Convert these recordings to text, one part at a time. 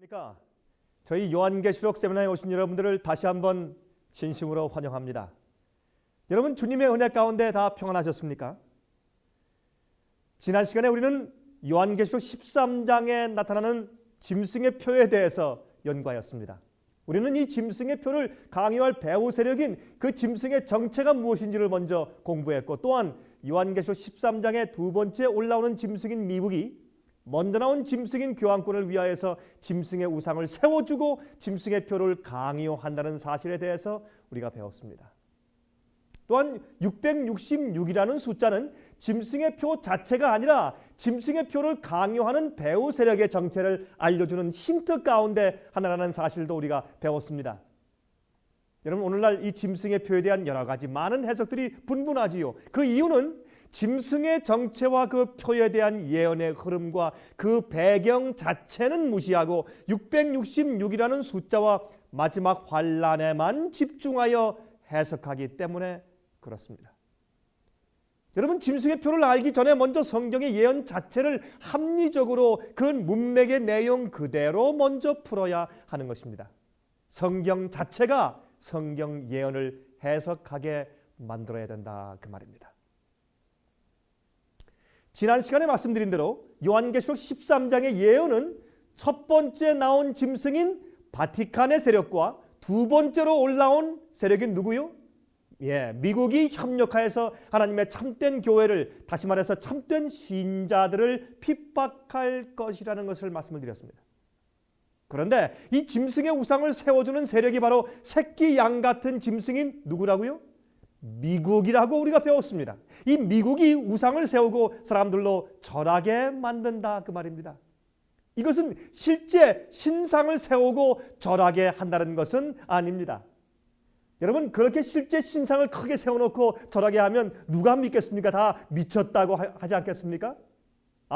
안녕하십니까? 저희 요한계시록 세미나에 오신 여러분들을 다시 한번 진심으로 환영합니다. 여러분 주님의 은혜 가운데 다 평안하셨습니까? 지난 시간에 우리는 요한계시록 13장에 나타나는 짐승의 표에 대해서 연구하였습니다. 우리는 이 짐승의 표를 강요할 배후 세력인 그 짐승의 정체가 무엇인지를 먼저 공부했고, 또한 요한계시록 13장의 두 번째 올라오는 짐승인 미국이 먼저 나온 짐승인 교황권을 위하여서 짐승의 우상을 세워주고 짐승의 표를 강요한다는 사실에 대해서 우리가 배웠습니다. 또한 666이라는 숫자는 짐승의 표 자체가 아니라 짐승의 표를 강요하는 배후 세력의 정체를 알려주는 힌트 가운데 하나라는 사실도 우리가 배웠습니다. 여러분, 오늘날 이 짐승의 표에 대한 여러 가지 많은 해석들이 분분하지요. 그 이유는 짐승의 정체와 그 표에 대한 예언의 흐름과 그 배경 자체는 무시하고 666이라는 숫자와 마지막 환란에만 집중하여 해석하기 때문에 그렇습니다. 여러분, 짐승의 표를 알기 전에 먼저 성경의 예언 자체를 합리적으로 그 문맥의 내용 그대로 먼저 풀어야 하는 것입니다. 성경 자체가 성경 예언을 해석하게 만들어야 된다, 그 말입니다. 지난 시간에 말씀드린 대로 요한계시록 13장의 예언은 첫 번째 나온 짐승인 바티칸의 세력과 두 번째로 올라온 세력인 누구요? 미국이 협력하여서 하나님의 참된 교회를, 다시 말해서 참된 신자들을 핍박할 것이라는 것을 말씀을 드렸습니다. 그런데 이 짐승의 우상을 세워주는 세력이 바로 새끼 양 같은 짐승인 누구라고요? 미국이라고 우리가 배웠습니다. 이 미국이 우상을 세우고 사람들로 절하게 만든다, 그 말입니다. 이것은 실제 신상을 세우고 절하게 한다는 것은 아닙니다. 여러분, 그렇게 실제 신상을 크게 세워놓고 절하게 하면 누가 믿겠습니까? 다 미쳤다고 하지 않겠습니까?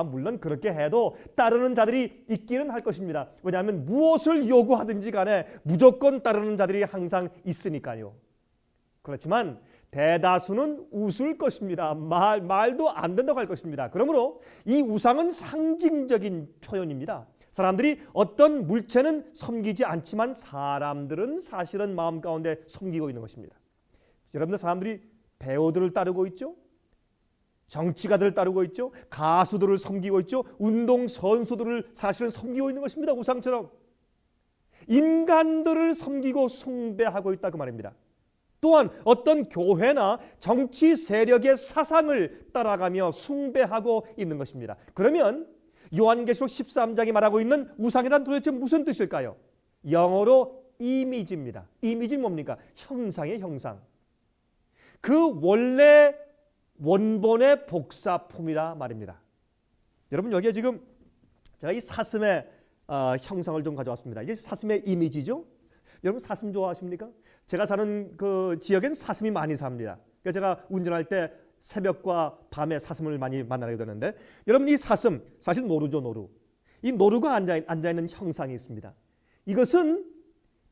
물론 그렇게 해도 따르는 자들이 있기는 할 것입니다. 왜냐하면 무엇을 요구하든지 간에 무조건 따르는 자들이 항상 있으니까요. 그렇지만 대다수는 웃을 것입니다. 말도 안 된다고 할 것입니다. 그러므로 이 우상은 상징적인 표현입니다. 사람들이 어떤 물체는 섬기지 않지만 사람들은 사실은 마음 가운데 섬기고 있는 것입니다. 여러분들, 사람들이 배우들을 따르고 있죠. 정치가들을 따르고 있죠. 가수들을 섬기고 있죠. 운동 선수들을 사실은 섬기고 있는 것입니다. 우상처럼 인간들을 섬기고 숭배하고 있다, 그 말입니다. 또한 어떤 교회나 정치 세력의 사상을 따라가며 숭배하고 있는 것입니다. 그러면 요한계시록 13장이 말하고 있는 우상이란 도대체 무슨 뜻일까요? 영어로 이미지입니다. 이미지는 뭡니까? 형상의 형상. 그 원래 원본의 복사품이라 말입니다. 여러분, 여기에 지금 제가 이 사슴의 형상을 좀 가져왔습니다. 이게 사슴의 이미지죠? 여러분, 사슴 좋아하십니까? 제가 사는 그 지역엔 사슴이 많이 삽니다. 그러니까 제가 운전할 때 새벽과 밤에 사슴을 많이 만나게 되는데, 여러분, 이 사슴 사실 노루죠, 노루. 이 노루가 앉아있는 형상이 있습니다. 이것은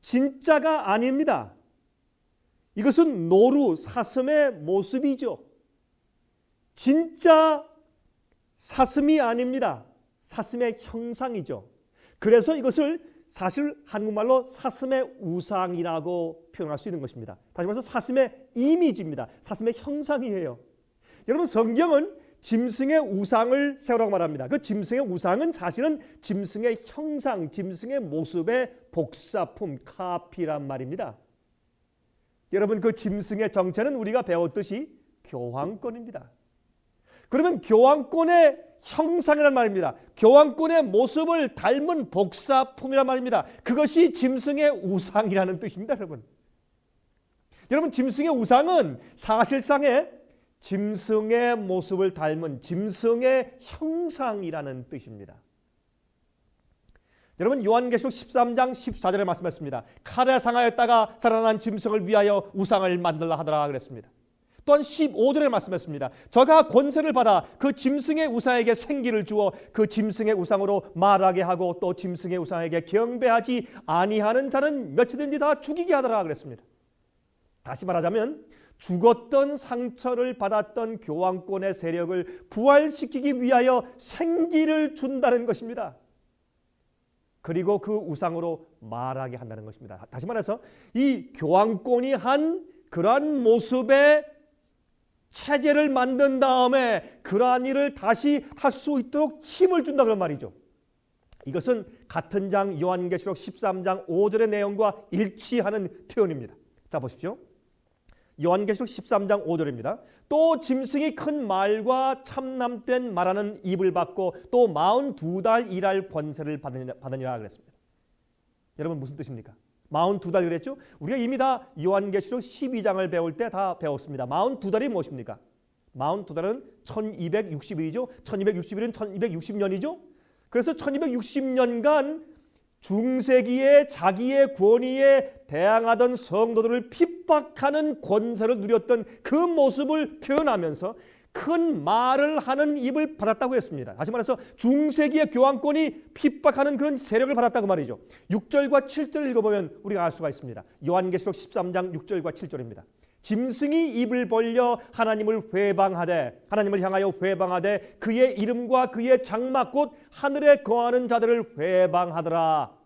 진짜가 아닙니다. 이것은 노루, 사슴의 모습이죠. 진짜 사슴이 아닙니다. 사슴의 형상이죠. 그래서 이것을 사실 한국말로 사슴의 우상이라고 표현할 수 있는 것입니다. 다시 말해서 사슴의 이미지입니다. 사슴의 형상이에요. 여러분, 성경은 짐승의 우상을 세우라고 말합니다. 그 짐승의 우상은 사실은 짐승의 형상, 짐승의 모습의 복사품, 카피란 말입니다. 여러분, 그 짐승의 정체는 우리가 배웠듯이 교황권입니다. 그러면 교황권의 형상이란 말입니다. 교황권의 모습을 닮은 복사품이란 말입니다. 그것이 짐승의 우상이라는 뜻입니다, 여러분. 여러분, 짐승의 우상은 사실상의 짐승의 모습을 닮은 짐승의 형상이라는 뜻입니다. 여러분, 요한계시록 13장 14절에 말씀했습니다. 칼에 상하였다가 살아난 짐승을 위하여 우상을 만들라 하더라 그랬습니다. 또한 15절에 말씀했습니다. 저가 권세를 받아 그 짐승의 우상에게 생기를 주어 그 짐승의 우상으로 말하게 하고 또 짐승의 우상에게 경배하지 아니하는 자는 몇이든지 다 죽이게 하더라 그랬습니다. 다시 말하자면 죽었던 상처를 받았던 교황권의 세력을 부활시키기 위하여 생기를 준다는 것입니다. 그리고 그 우상으로 말하게 한다는 것입니다. 다시 말해서 이 교황권이 한 그러한 모습의 체제를 만든 다음에 그러한 일을 다시 할 수 있도록 힘을 준다 그런 말이죠. 이것은 같은 장 요한계시록 13장 5절의 내용과 일치하는 표현입니다. 자 보십시오. 요한계시록 13장 5절입니다. 또 짐승이 큰 말과 참남된 말하는 입을 받고 또 42달 일할 권세를 받으니라 그랬습니다. 여러분 무슨 뜻입니까? 42달 그랬죠? 우리가 이미 다 요한계시록 12장을 배울 때 다 배웠습니다. 42달이 무엇입니까? 42달은 1260일이죠. 1260일은 1260년이죠. 그래서 1260년간 중세기에 자기의 권위에 대항하던 성도들을 핍박하는 권세를 누렸던 그 모습을 표현하면서 큰 말을 하는 입을 받았다고 했습니다. 다시 말해서 중세기의 교황권이 핍박하는 그런 세력을 받았다고 말이죠. 6절과 7절을 읽어보면 우리가 알 수가 있습니다. 요한계시록 13장 6절과 7절입니다. 짐승이 입을 벌려 하나님을 향하여 회방하되 그의 이름과 그의 장막 곧 하늘에 거하는 자들을 회방하더라.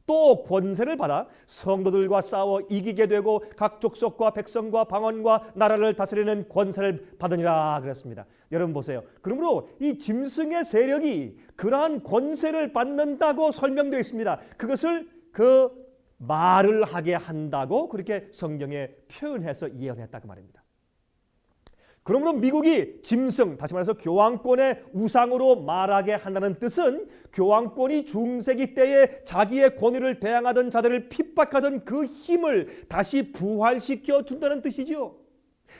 또 권세를 받아 성도들과 싸워 이기게 되고 각 족속과 백성과 방언과 나라를 다스리는 권세를 받으니라 그랬습니다. 여러분 보세요. 그러므로 이 짐승의 세력이 그러한 권세를 받는다고 설명되어 있습니다. 그것을 그 말을 하게 한다고 그렇게 성경에 표현해서 예언했다고 말입니다. 그러므로 미국이 짐승, 다시 말해서 교황권의 우상으로 말하게 한다는 뜻은 교황권이 중세기 때에 자기의 권위를 대항하던 자들을 핍박하던 그 힘을 다시 부활시켜 준다는 뜻이지요.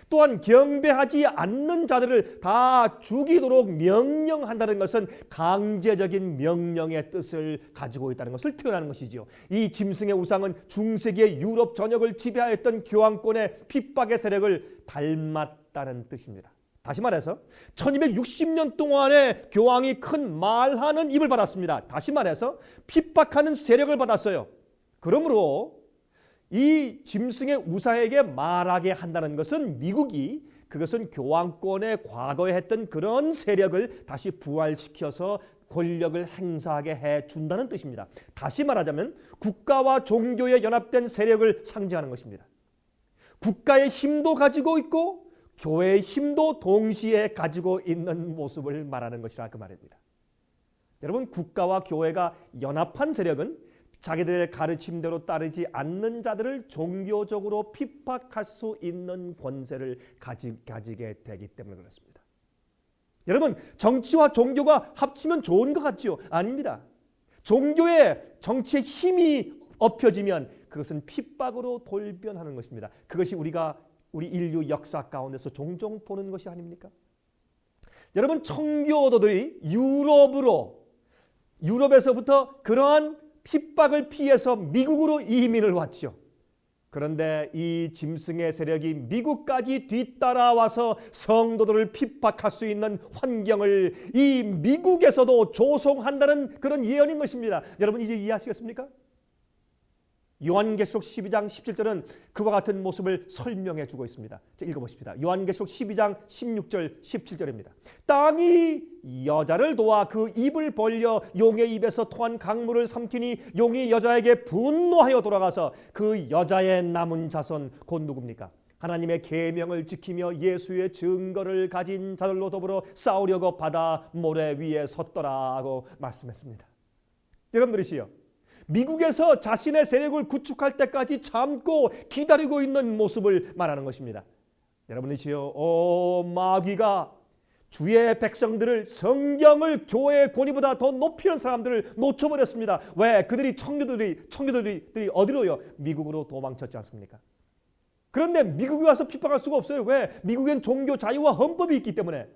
또한 경배하지 않는 자들을 다 죽이도록 명령한다는 것은 강제적인 명령의 뜻을 가지고 있다는 것을 표현하는 것이지요. 이 짐승의 우상은 중세기의 유럽 전역을 지배하였던 교황권의 핍박의 세력을 닮았다는 뜻입니다. 다시 말해서 1260년 동안에 교황이 큰 말하는 입을 받았습니다. 다시 말해서 핍박하는 세력을 받았어요. 그러므로 이 짐승의 우상에게 말하게 한다는 것은 미국이 그것은 교황권의 과거에 했던 그런 세력을 다시 부활시켜서 권력을 행사하게 해준다는 뜻입니다. 다시 말하자면 국가와 종교에 연합된 세력을 상징하는 것입니다. 국가의 힘도 가지고 있고 교회의 힘도 동시에 가지고 있는 모습을 말하는 것이라 그 말입니다. 여러분 국가와 교회가 연합한 세력은 자기들의 가르침대로 따르지 않는 자들을 종교적으로 핍박할 수 있는 권세를 가지게 되기 때문에 그렇습니다. 여러분 정치와 종교가 합치면 좋은 것 같죠? 아닙니다. 종교에 정치의 힘이 업혀지면 그것은 핍박으로 돌변하는 것입니다. 그것이 우리 인류 역사 가운데서 종종 보는 것이 아닙니까? 여러분 청교도들이 유럽에서부터 그러한 핍박을 피해서 미국으로 이민을 왔죠. 그런데 이 짐승의 세력이 미국까지 뒤따라와서 성도들을 핍박할 수 있는 환경을 이 미국에서도 조성한다는 그런 예언인 것입니다. 여러분 이제 이해하시겠습니까? 요한계시록 12장 17절은 그와 같은 모습을 설명해 주고 있습니다. 읽어보십시다. 요한계시록 12장 16절 17절입니다. 땅이 여자를 도와 그 입을 벌려 용의 입에서 토한 강물을 삼키니 용이 여자에게 분노하여 돌아가서 그 여자의 남은 자손 곧 누굽니까? 하나님의 계명을 지키며 예수의 증거를 가진 자들로 더불어 싸우려고 바다 모래 위에 섰더라고 말씀했습니다. 여러분들이시여 미국에서 자신의 세력을 구축할 때까지 참고 기다리고 있는 모습을 말하는 것입니다. 여러분이시여 마귀가 주의 백성들을 성경을 교회의 권위보다 더 높이는 사람들을 놓쳐버렸습니다. 왜? 그들이 청교도들이 어디로요? 미국으로 도망쳤지 않습니까? 그런데 미국에 와서 핍박할 수가 없어요. 왜? 미국엔 종교 자유와 헌법이 있기 때문에.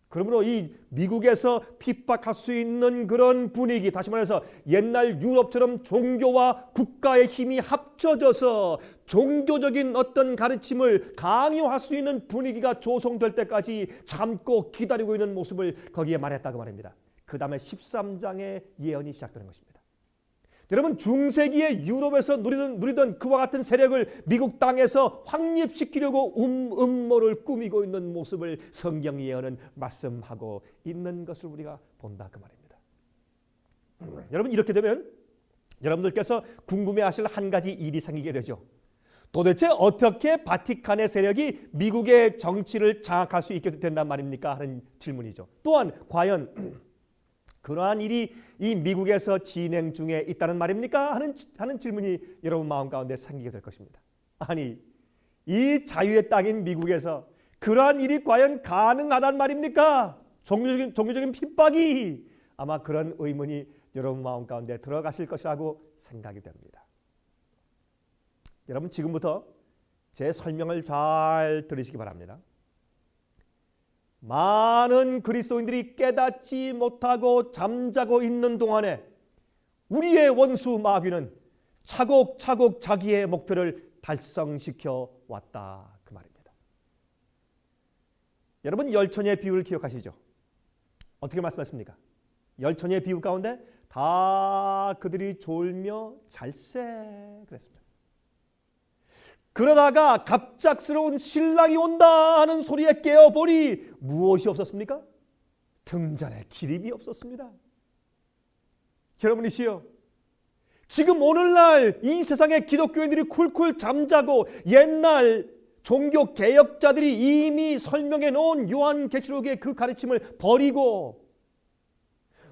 그러므로 이 미국에서 핍박할 수 있는 그런 분위기, 다시 말해서 옛날 유럽처럼 종교와 국가의 힘이 합쳐져서 종교적인 어떤 가르침을 강요할 수 있는 분위기가 조성될 때까지 참고 기다리고 있는 모습을 거기에 말했다고 말입니다. 그 다음에 13장의 예언이 시작되는 것입니다. 여러분 중세기의 유럽에서 누리던 그와 같은 세력을 미국 땅에서 확립시키려고 음모를 꾸미고 있는 모습을 성경 예언은 말씀하고 있는 것을 우리가 본다 그 말입니다. 여러분 이렇게 되면 여러분들께서 궁금해하실 한 가지 일이 생기게 되죠. 도대체 어떻게 바티칸의 세력이 미국의 정치를 장악할 수 있게 된단 말입니까? 하는 질문이죠. 또한 과연 그러한 일이 이 미국에서 진행 중에 있다는 말입니까? 하는 질문이 여러분 마음 가운데 생기게 될 것입니다. 아니, 이 자유의 땅인 미국에서 그러한 일이 과연 가능하단 말입니까? 종교적인 핍박이 아마 그런 의문이 여러분 마음 가운데 들어가실 것이라고 생각이 됩니다. 여러분 지금부터 제 설명을 잘 들으시기 바랍니다. 많은 그리스도인들이 깨닫지 못하고 잠자고 있는 동안에 우리의 원수 마귀는 차곡차곡 자기의 목표를 달성시켜 왔다 그 말입니다. 여러분 열처녀의 비유를 기억하시죠? 어떻게 말씀하십니까? 열처녀의 비유 가운데 다 그들이 졸며 잘세 그랬습니다. 그러다가 갑작스러운 신랑이 온다 하는 소리에 깨어보니 무엇이 없었습니까? 등잔에 기름이 없었습니다. 여러분이시여, 지금 오늘날 이 세상의 기독교인들이 쿨쿨 잠자고 옛날 종교 개혁자들이 이미 설명해 놓은 요한계시록의 그 가르침을 버리고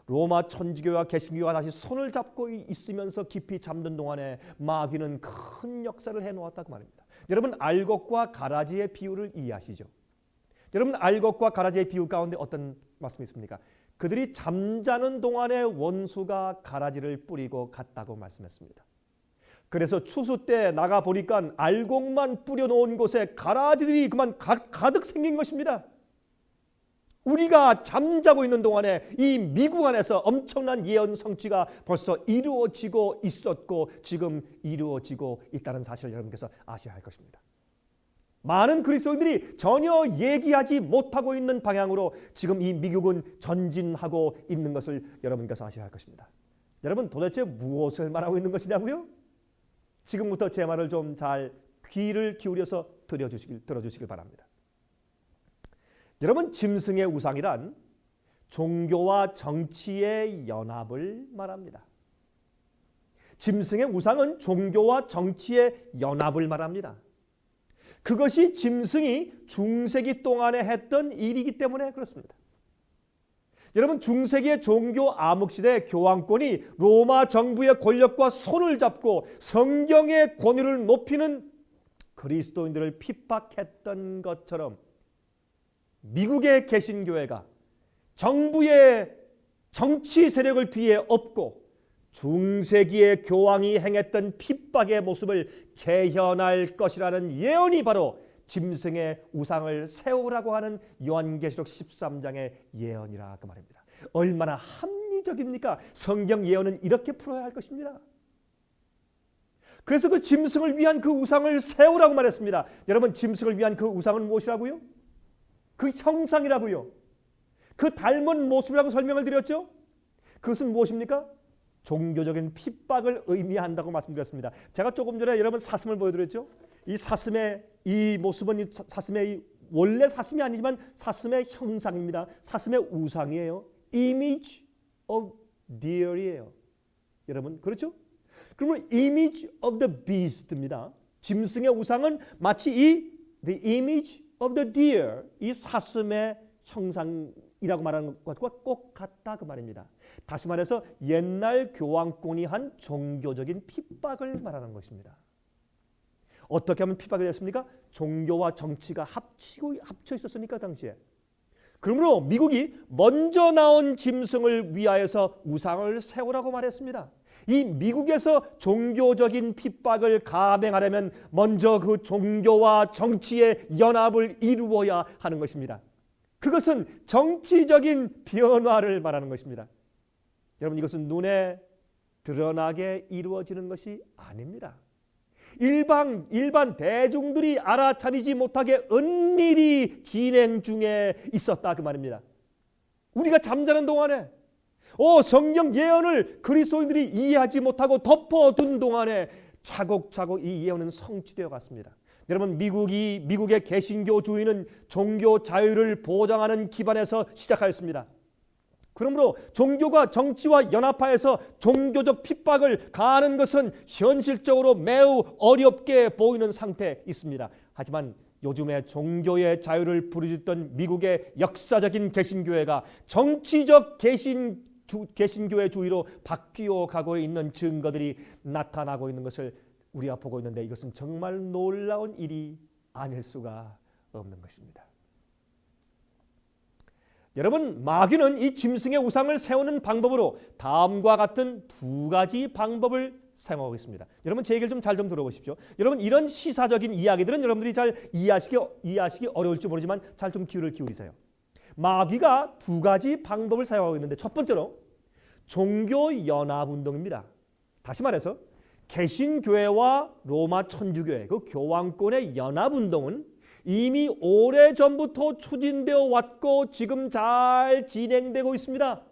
로마 천주교와 개신교가 다시 손을 잡고 있으면서 깊이 잠든 동안에 마귀는 큰 역사를 해놓았다고 말입니다. 여러분 알곡과 가라지의 비유를 이해하시죠? 여러분 알곡과 가라지의 비유 가운데 어떤 말씀이 있습니까? 그들이 잠자는 동안에 원수가 가라지를 뿌리고 갔다고 말씀했습니다. 그래서 추수 때 나가보니까 알곡만 뿌려놓은 곳에 가라지들이 그만 가득 생긴 것입니다. 우리가 잠자고 있는 동안에 이 미국 안에서 엄청난 예언 성취가 벌써 이루어지고 있었고 지금 이루어지고 있다는 사실을 여러분께서 아셔야 할 것입니다. 많은 그리스도인들이 전혀 얘기하지 못하고 있는 방향으로 지금 이 미국은 전진하고 있는 것을 여러분께서 아셔야 할 것입니다. 여러분 도대체 무엇을 말하고 있는 것이냐고요? 지금부터 제 말을 좀 잘 귀를 기울여서 들어주시길 바랍니다. 여러분 짐승의 우상이란 종교와 정치의 연합을 말합니다. 짐승의 우상은 종교와 정치의 연합을 말합니다. 그것이 짐승이 중세기 동안에 했던 일이기 때문에 그렇습니다. 여러분 중세기의 종교 암흑시대 교황권이 로마 정부의 권력과 손을 잡고 성경의 권위를 높이는 그리스도인들을 핍박했던 것처럼 미국의 개신교회가 정부의 정치 세력을 뒤에 업고 중세기의 교황이 행했던 핍박의 모습을 재현할 것이라는 예언이 바로 짐승의 우상을 세우라고 하는 요한계시록 13장의 예언이라 그 말입니다. 얼마나 합리적입니까? 성경 예언은 이렇게 풀어야 할 것입니다. 그래서 그 짐승을 위한 그 우상을 세우라고 말했습니다. 여러분 짐승을 위한 그 우상은 무엇이라고요? 그 형상이라고요. 그 닮은 모습이라고 설명을 드렸죠. 그것은 무엇입니까? 종교적인 핍박을 의미한다고 말씀드렸습니다. 제가 조금 전에 여러분 사슴을 보여드렸죠. 이 사슴의 이 모습은 사슴의 원래 사슴이 아니지만 사슴의 형상입니다. 사슴의 우상이에요. Image of deer이에요. 여러분 그렇죠? 그러면 Image of the beast입니다. 짐승의 우상은 마치 the image of the deer, 이 사슴의 형상이라고 말하는 것과 꼭 같다 그 말입니다. 다시 말해서 옛날 교황권이 한 종교적인 핍박을 말하는 것입니다. 어떻게 하면 핍박이 됐습니까? 종교와 정치가 합쳐 있었으니까 당시에. 그러므로 미국이 먼저 나온 짐승을 위하여서 우상을 세우라고 말했습니다. 이 미국에서 종교적인 핍박을 감행하려면 먼저 그 종교와 정치의 연합을 이루어야 하는 것입니다. 그것은 정치적인 변화를 말하는 것입니다. 여러분 이것은 눈에 드러나게 이루어지는 것이 아닙니다. 일반 대중들이 알아차리지 못하게 은밀히 진행 중에 있었다 그 말입니다. 우리가 잠자는 동안에 성경 예언을 그리스도인들이 이해하지 못하고 덮어둔 동안에 차곡차곡 이 예언은 성취되어 갔습니다. 여러분 미국의 개신교주의는 종교 자유를 보장하는 기반에서 시작하였습니다. 그러므로 종교가 정치와 연합하여서 종교적 핍박을 가하는 것은 현실적으로 매우 어렵게 보이는 상태에 있습니다. 하지만 요즘에 종교의 자유를 부르짖던 미국의 역사적인 개신교회가 정치적 개신교회 주의로 바뀌어 가고 있는 증거들이 나타나고 있는 것을 우리가 보고 있는데, 이것은 정말 놀라운 일이 아닐 수가 없는 것입니다. 여러분, 마귀는 이 짐승의 우상을 세우는 방법으로 다음과 같은 두 가지 방법을 사용하고 있습니다. 여러분, 제 얘기를 잘 들어보십시오. 여러분, 이런 시사적인 이야기들은 여러분들이 잘 이해하시기 어려울지 모르지만 잘 좀 귀를 기울이세요. 마귀가 두 가지 방법을 사용하고 있는데, 첫 번째로 종교연합운동입니다. 다시 말해서 개신교회와 로마 천주교회, 그 교황권의 연합운동은 이미 오래전부터 추진되어 왔고 지금 잘 진행되고 있습니다.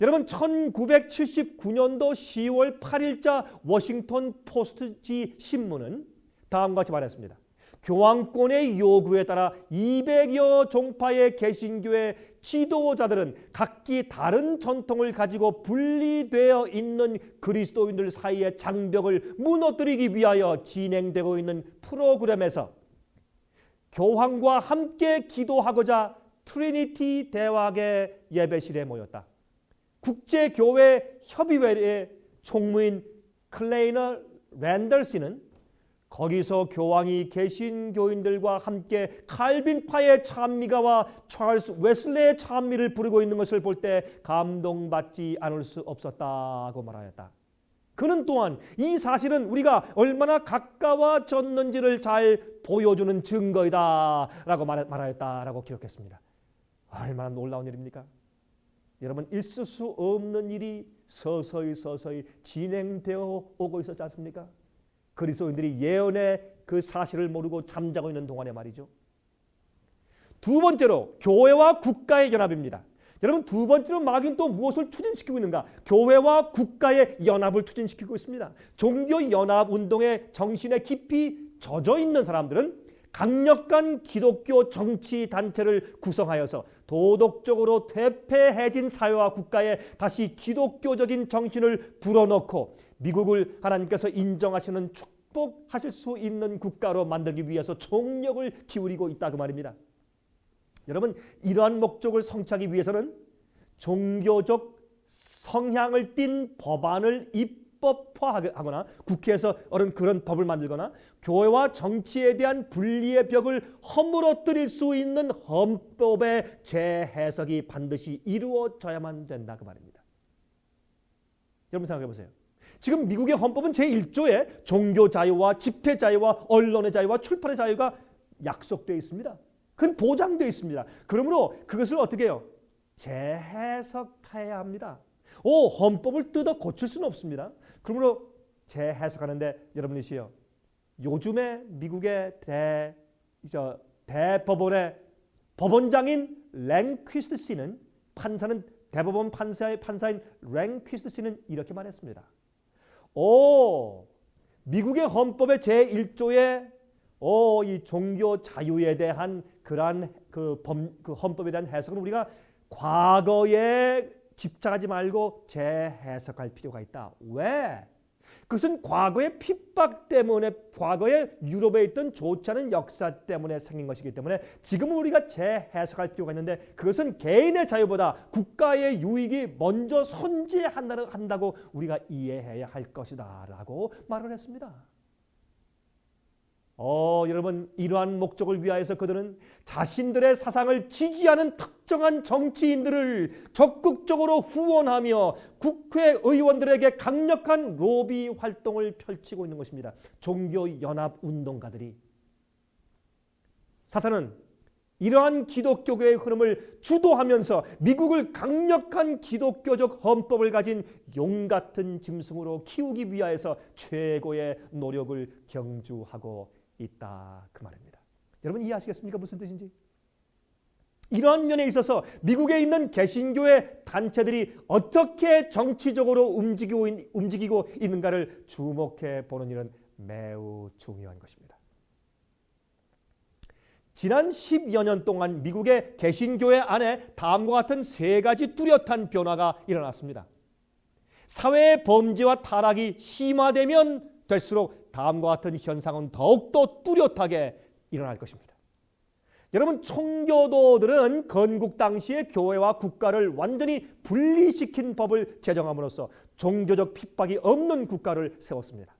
여러분, 1979년도 10월 8일자 워싱턴 포스트지 신문은 다음과 같이 말했습니다. 교황권의 요구에 따라 200여 종파의 개신교회 지도자들은 각기 다른 전통을 가지고 분리되어 있는 그리스도인들 사이의 장벽을 무너뜨리기 위하여 진행되고 있는 프로그램에서 교황과 함께 기도하고자 트리니티 대학의 예배실에 모였다. 국제교회 협의회의 총무인 클레이너 랜덜스는 거기서 교황이 개신교인들과 함께 칼빈파의 찬미가와 찰스 웨슬레의 찬미를 부르고 있는 것을 볼 때 감동받지 않을 수 없었다고 말하였다. 그는 또한 이 사실은 우리가 얼마나 가까워졌는지를 잘 보여주는 증거이다 라고 말하였다라고 기록했습니다. 얼마나 놀라운 일입니까? 여러분, 있을 수 없는 일이 서서히 진행되어 오고 있었지 않습니까? 그리스도인들이 예언의 그 사실을 모르고 잠자고 있는 동안에 말이죠. 두 번째로 교회와 국가의 연합입니다. 여러분, 두 번째로 마귀는 또 무엇을 추진시키고 있는가? 교회와 국가의 연합을 추진시키고 있습니다. 종교연합운동의 정신에 깊이 젖어 있는 사람들은 강력한 기독교 정치단체를 구성하여서 도덕적으로 퇴폐해진 사회와 국가에 다시 기독교적인 정신을 불어넣고 미국을 하나님께서 인정하시는 축복하실 수 있는 국가로 만들기 위해서 총력을 기울이고 있다 그 말입니다. 여러분, 이러한 목적을 성취하기 위해서는 종교적 성향을 띤 법안을 입법화하거나 국회에서 그런 법을 만들거나 교회와 정치에 대한 분리의 벽을 허물어뜨릴 수 있는 헌법의 재해석이 반드시 이루어져야만 된다 그 말입니다. 여러분 생각해 보세요. 지금 미국의 헌법은 제1조에 종교 자유와 집회 자유와 언론의 자유와 출판의 자유가 약속되어 있습니다. 그건 보장되어 있습니다. 그러므로 그것을 어떻게 해요? 재해석해야 합니다. 헌법을 뜯어 고칠 수는 없습니다. 그러므로 재해석하는데 여러분이시요, 요즘에 미국의 대법원의 법원장인 랭퀴스트 씨는 대법원 판사인 랭퀴스트 씨는 이렇게 말했습니다. 미국의 헌법의 제1조에 이 종교 자유에 대한 그러한 그 헌법에 대한 해석은 우리가 과거에 집착하지 말고 재해석할 필요가 있다. 왜? 그것은 과거의 핍박 때문에, 과거에 유럽에 있던 좋지 않은 역사 때문에 생긴 것이기 때문에 지금은 우리가 재해석할 필요가 있는데, 그것은 개인의 자유보다 국가의 유익이 먼저 선지한다고 우리가 이해해야 할 것이다 라고 말을 했습니다. 여러분, 이러한 목적을 위하여서 그들은 자신들의 사상을 지지하는 특정한 정치인들을 적극적으로 후원하며 국회의원들에게 강력한 로비 활동을 펼치고 있는 것입니다. 종교연합운동가들이. 사탄은 이러한 기독교계의 흐름을 주도하면서 미국을 강력한 기독교적 헌법을 가진 용 같은 짐승으로 키우기 위하여서 최고의 노력을 경주하고 있다 그 말입니다. 여러분 이해하시겠습니까? 무슨 뜻인지? 이러한 면에 있어서 미국에 있는 개신교의 단체들이 어떻게 정치적으로 움직이고 있는가를 주목해 보는 일은 매우 중요한 것입니다. 지난 10여 년 동안 미국의 개신교회 안에 다음과 같은 세 가지 뚜렷한 변화가 일어났습니다. 사회의 범죄와 타락이 심화되면 될수록 다음과 같은 현상은 더욱더 뚜렷하게 일어날 것입니다. 여러분, 청교도들은 건국 당시에 교회와 국가를 완전히 분리시킨 법을 제정함으로써 종교적 핍박이 없는 국가를 세웠습니다.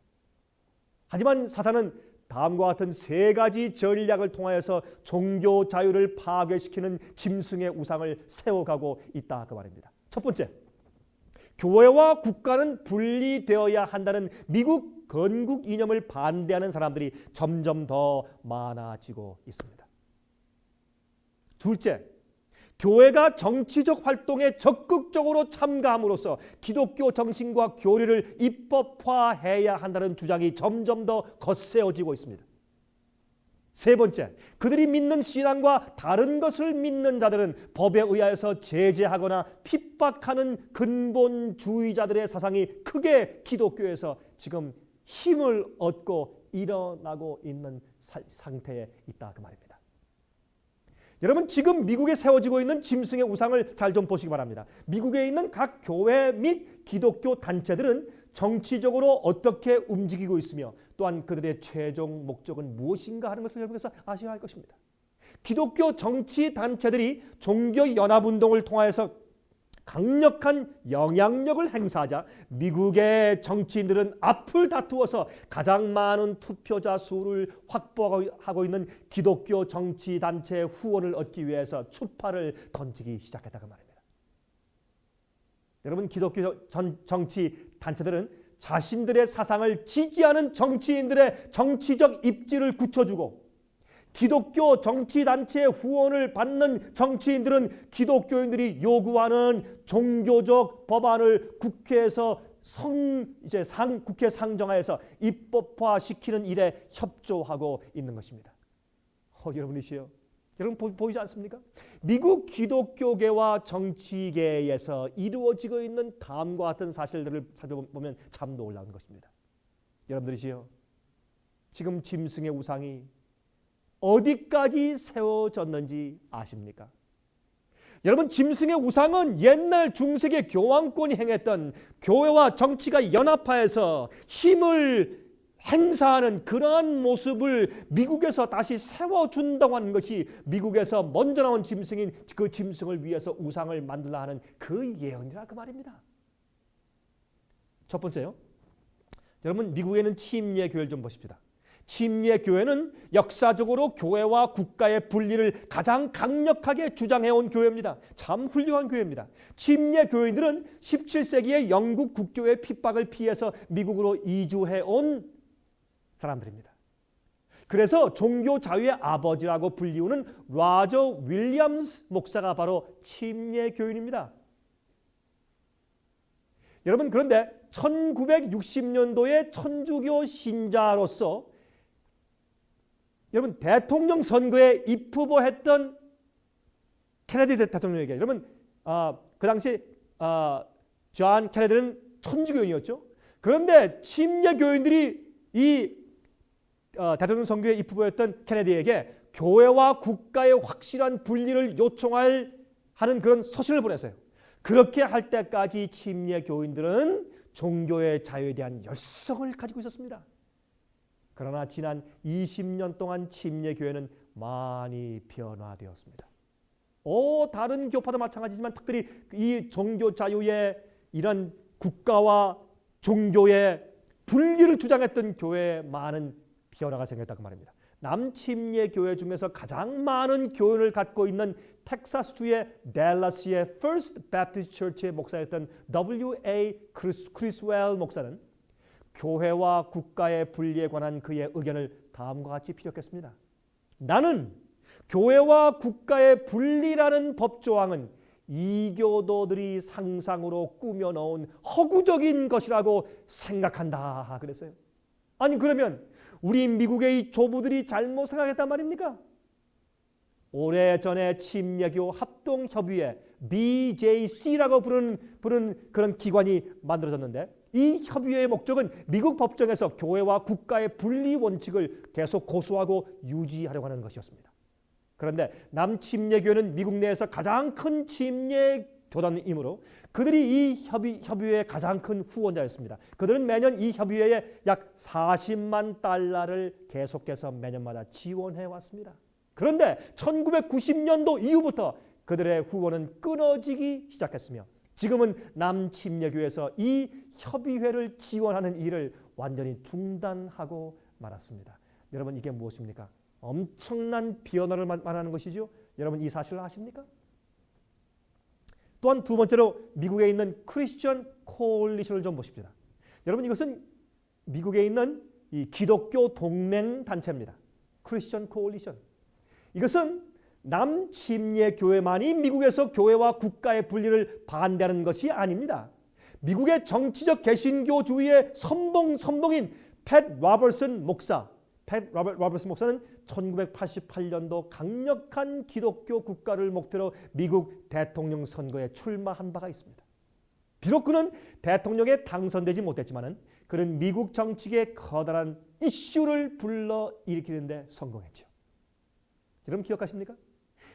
하지만 사탄은 다음과 같은 세 가지 전략을 통하여서 종교 자유를 파괴시키는 짐승의 우상을 세워가고 있다 그 말입니다. 첫 번째, 교회와 국가는 분리되어야 한다는 미국 건국 이념을 반대하는 사람들이 점점 더 많아지고 있습니다. 둘째, 교회가 정치적 활동에 적극적으로 참가함으로써 기독교 정신과 교리를 입법화해야 한다는 주장이 점점 더 거세어지고 있습니다. 세 번째, 그들이 믿는 신앙과 다른 것을 믿는 자들은 법에 의하여서 제재하거나 핍박하는 근본주의자들의 사상이 크게 기독교에서 지금 힘을 얻고 일어나고 있는 상태에 있다 그 말입니다. 여러분, 지금 미국에 세워지고 있는 짐승의 우상을 잘 좀 보시기 바랍니다. 미국에 있는 각 교회 및 기독교 단체들은 정치적으로 어떻게 움직이고 있으며 또한 그들의 최종 목적은 무엇인가 하는 것을 여러분께서 아셔야 할 것입니다. 기독교 정치 단체들이 종교연합운동을 통하여서 강력한 영향력을 행사하자 미국의 정치인들은 앞을 다투어서 가장 많은 투표자 수를 확보하고 있는 기독교 정치단체의 후원을 얻기 위해서 추파를 던지기 시작했다고 말입니다. 여러분, 기독교 정치단체들은 자신들의 사상을 지지하는 정치인들의 정치적 입지를 굳혀주고 기독교 정치단체의 후원을 받는 정치인들은 기독교인들이 요구하는 종교적 법안을 국회에서 국회 상정하여서 입법화시키는 일에 협조하고 있는 것입니다. 여러분이시요, 여러분 보이지 않습니까? 미국 기독교계와 정치계에서 이루어지고 있는 다음과 같은 사실들을 살펴보면 참 놀라운 것입니다. 여러분들이시요, 지금 짐승의 우상이 어디까지 세워졌는지 아십니까? 여러분, 짐승의 우상은 옛날 중세기 교황권이 행했던 교회와 정치가 연합하여서 힘을 행사하는 그러한 모습을 미국에서 다시 세워준다고 하는 것이 미국에서 먼저 나온 짐승인 그 짐승을 위해서 우상을 만들라 하는 그 예언이라 그 말입니다. 첫 번째요, 여러분, 미국에는 침례교회를 좀 보십시다. 침례교회는 역사적으로 교회와 국가의 분리를 가장 강력하게 주장해온 교회입니다. 참 훌륭한 교회입니다. 침례교인들은 17세기의 영국 국교의 핍박을 피해서 미국으로 이주해온 사람들입니다. 그래서 종교 자유의 아버지라고 불리우는 로저 윌리엄스 목사가 바로 침례교인입니다. 여러분, 그런데 1960년도에 천주교 신자로서 여러분, 대통령 선거에 입후보했던 케네디 대통령에게, 여러분, 그 당시 존 케네디는 천주교인이었죠. 그런데 침례교인들이 이 대통령 선거에 입후보했던 케네디에게 교회와 국가의 확실한 분리를 요청하는 그런 서신을 보냈어요. 그렇게 할 때까지 침례교인들은 종교의 자유에 대한 열성을 가지고 있었습니다. 그러나 지난 20년 동안 침례교회는 많이 변화되었습니다. 다른 교파도 마찬가지지만 특별히 이 종교 자유의 이런 국가와 종교의 분리를 주장했던 교회에 많은 변화가 생겼다고 말입니다. 남침례교회 중에서 가장 많은 교인을 갖고 있는 텍사스주의 댈러스의 First Baptist Church의 목사였던 W.A. 크리스웰 목사는 교회와 국가의 분리에 관한 그의 의견을 다음과 같이 피력했습니다. 나는 교회와 국가의 분리라는 법조항은 이교도들이 상상으로 꾸며놓은 허구적인 것이라고 생각한다 그랬어요. 아니, 그러면 우리 미국의 이 조부들이 잘못 생각했단 말입니까? 오래전에 침례교 합동협의회 BJC라고 부르는 그런 기관이 만들어졌는데 이 협의회의 목적은 미국 법정에서 교회와 국가의 분리 원칙을 계속 고수하고 유지하려고 하는 것이었습니다. 그런데 남침례교회는 미국 내에서 가장 큰 침례 교단이므로 그들이 이 협의회의 가장 큰 후원자였습니다. 그들은 매년 이 협의회에 약 40만 달러를 계속해서 매년마다 지원해 왔습니다. 그런데 1990년도 이후부터 그들의 후원은 끊어지기 시작했으며 지금은 남침례교회에서 이 협의회를 지원하는 일을 완전히 중단하고 말았습니다. 여러분, 이게 무엇입니까? 엄청난 변화를 말하는 것이죠. 여러분, 이 사실을 아십니까? 또한 두 번째로 미국에 있는 크리스천 코올리션을 좀 보십시다. 여러분, 이것은 미국에 있는 이 기독교 동맹 단체입니다. 크리스천 코올리션. 이것은 남침례 교회만이 미국에서 교회와 국가의 분리를 반대하는 것이 아닙니다. 미국의 정치적 개신교주의의 선봉인 팻 로버슨 목사, 팻 로버슨 목사는 1988년도 강력한 기독교 국가를 목표로 미국 대통령 선거에 출마한 바가 있습니다. 비록 그는 대통령에 당선되지 못했지만 그는 미국 정치계의 커다란 이슈를 불러일으키는 데 성공했죠. 여러분 기억하십니까?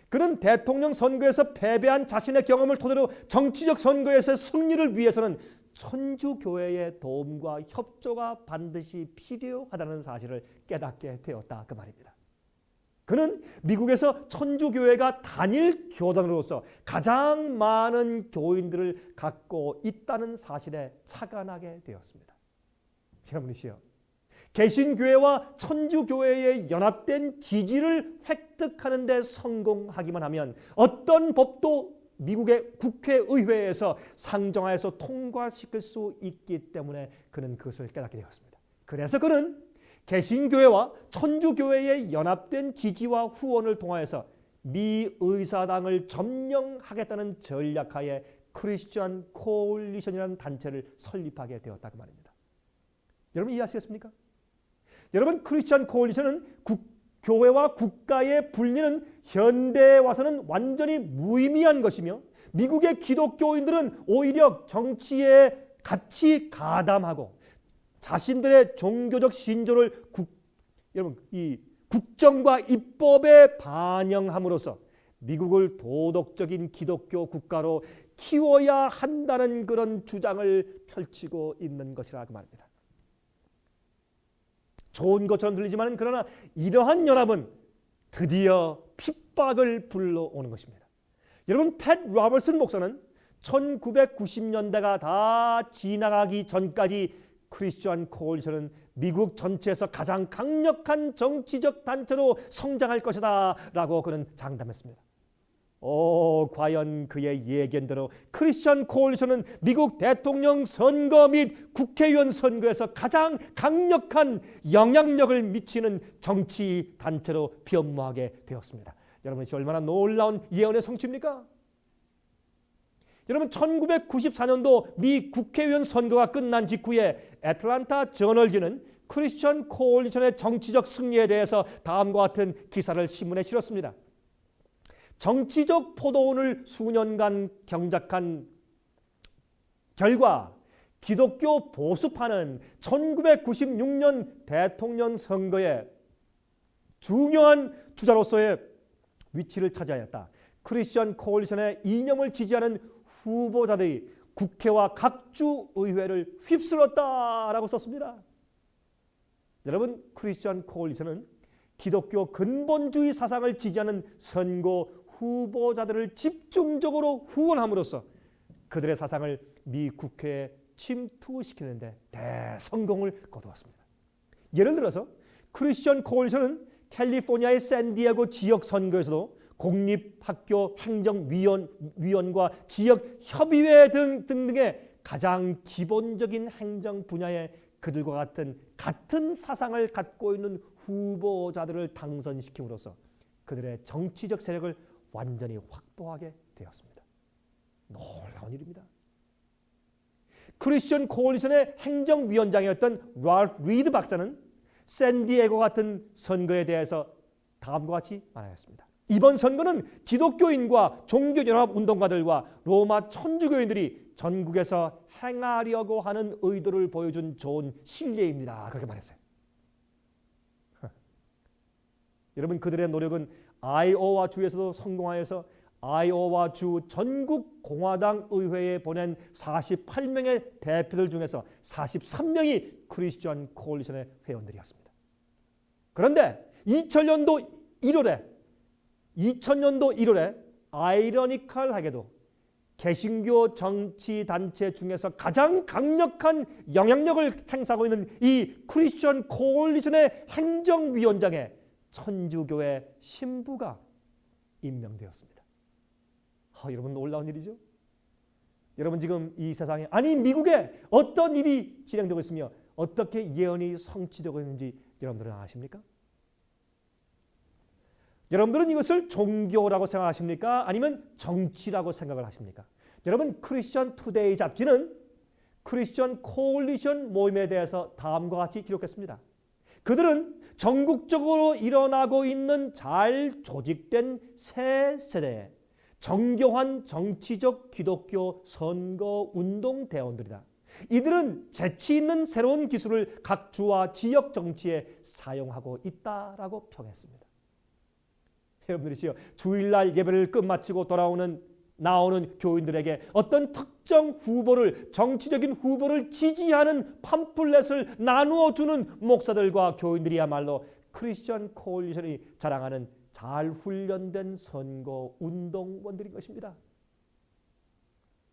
그는 대통령 선거에서 패배한 자신의 경험을 토대로 정치적 선거에서 승리를 위해서는 천주교회의 도움과 협조가 반드시 필요하다는 사실을 깨닫게 되었다, 그 말입니다. 그는 미국에서 천주교회가 단일 교단으로서 가장 많은 교인들을 갖고 있다는 사실에 착안하게 되었습니다. 여러분이시여, 개신교회와 천주교회의 연합된 지지를 획득하는 데 성공하기만 하면 어떤 법도 미국의 국회의회에서 상정하여서 통과시킬 수 있기 때문에 그는 그것을 깨닫게 되었습니다. 그래서 그는 개신교회와 천주교회의 연합된 지지와 후원을 통하여서 미 의사당을 점령하겠다는 전략하에 크리스천 코올리션이라는 단체를 설립하게 되었다, 그 말입니다. 여러분 이해하시겠습니까? 여러분, 크리스천 코올리션은 교회와 국가의 분리는 현대에 와서는 완전히 무의미한 것이며 미국의 기독교인들은 오히려 정치에 같이 가담하고 자신들의 종교적 신조를 이 국정과 입법에 반영함으로써 미국을 도덕적인 기독교 국가로 키워야 한다는 그런 주장을 펼치고 있는 것이라 그 말입니다. 좋은 것처럼 들리지만 그러나 이러한 연합은 드디어 핍박을 불러오는 것입니다. 여러분, 팻 로버슨 목사는 1990년대가 다 지나가기 전까지 크리스천 코올리션은 미국 전체에서 가장 강력한 정치적 단체로 성장할 것이다 라고 그는 장담했습니다. 과연 그의 예견대로 크리스천 코올리션은 미국 대통령 선거 및 국회의원 선거에서 가장 강력한 영향력을 미치는 정치 단체로 변모하게 되었습니다. 여러분, 이것이 얼마나 놀라운 예언의 성취입니까? 여러분, 1994년도 미 국회의원 선거가 끝난 직후에 애틀랜타 저널지는 크리스천 코올리션의 정치적 승리에 대해서 다음과 같은 기사를 신문에 실었습니다. 정치적 포도원을 수년간 경작한 결과 기독교 보수파는 1996년 대통령 선거에 중요한 주자로서의 위치를 차지하였다. 크리스천 코올리션의 이념을 지지하는 후보자들이 국회와 각주 의회를 휩쓸었다라고 썼습니다. 여러분, 크리스천 코올리션은 기독교 근본주의 사상을 지지하는 선거 후보자들을 집중적으로 후원함으로써 그들의 사상을 미 국회에 침투시키는 데 대성공을 거두었습니다. 예를 들어서 크리스천 코올리션은 캘리포니아의 샌디에고 지역 선거에서도 공립학교 행정위원과 지역협의회 등등의 가장 기본적인 행정 분야에 그들과 같은 사상을 갖고 있는 후보자들을 당선시킴으로써 그들의 정치적 세력을 완전히 확보하게 되었습니다. 놀라운 일입니다. 크리스천 코올리션의 행정위원장이었던 랄프 리드 박사는 샌디에고 같은 선거에 대해서 다음과 같이 말하였습니다. 이번 선거는 기독교인과 종교연합운동가들과 로마 천주교인들이 전국에서 행하려고 하는 의도를 보여준 좋은 신뢰입니다. 그렇게 말했어요. 여러분 그들의 노력은 아이오와 주에서도 성공하여서 아이오와 주 전국 공화당 의회에 보낸 48명의 대표들 중에서 43명이 크리스천 코올리션의 회원들이었습니다. 그런데 2000년도 1월에 아이러니컬하게도 개신교 정치단체 중에서 가장 강력한 영향력을 행사하고 있는 이 크리스천 코올리션의 행정위원장에 천주교회 신부가 임명되었습니다. 여러분 놀라운 일이죠. 여러분 지금 이 세상에 아니 미국에 어떤 일이 진행되고 있으며 어떻게 예언이 성취되고 있는지 여러분들은 아십니까? 여러분들은 이것을 종교라고 생각하십니까? 아니면 정치라고 생각을 하십니까? 여러분 크리스천 투데이 잡지는 크리스천 코올리션 모임에 대해서 다음과 같이 기록했습니다. 그들은 전국적으로 일어나고 있는 잘 조직된 새 세대의 정교한 정치적 기독교 선거 운동 대원들이다. 이들은 재치 있는 새로운 기술을 각 주와 지역 정치에 사용하고 있다라고 평했습니다. 여러분들이시여 주일날 예배를 끝마치고 나오는 교인들에게 어떤 특정 후보를 정치적인 후보를 지지하는 팜플렛을 나누어 주는 목사들과 교인들이야말로 크리스천 코올리션이 자랑하는 잘 훈련된 선거 운동원들인 것입니다.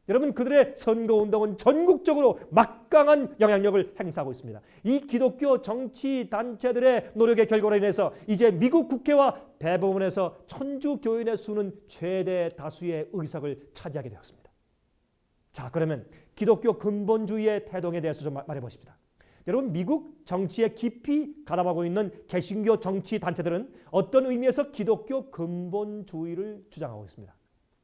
여러분 그들의 선거운동은 전국적으로 막강한 영향력을 행사하고 있습니다. 이 기독교 정치단체들의 노력의 결과로 인해서 이제 미국 국회와 대법원에서 천주교인의 수는 최대 다수의 의석을 차지하게 되었습니다. 자, 그러면 기독교 근본주의의 태동에 대해서 좀 말해보십시다. 여러분 미국 정치에 깊이 가담하고 있는 개신교 정치단체들은 어떤 의미에서 기독교 근본주의를 주장하고 있습니다.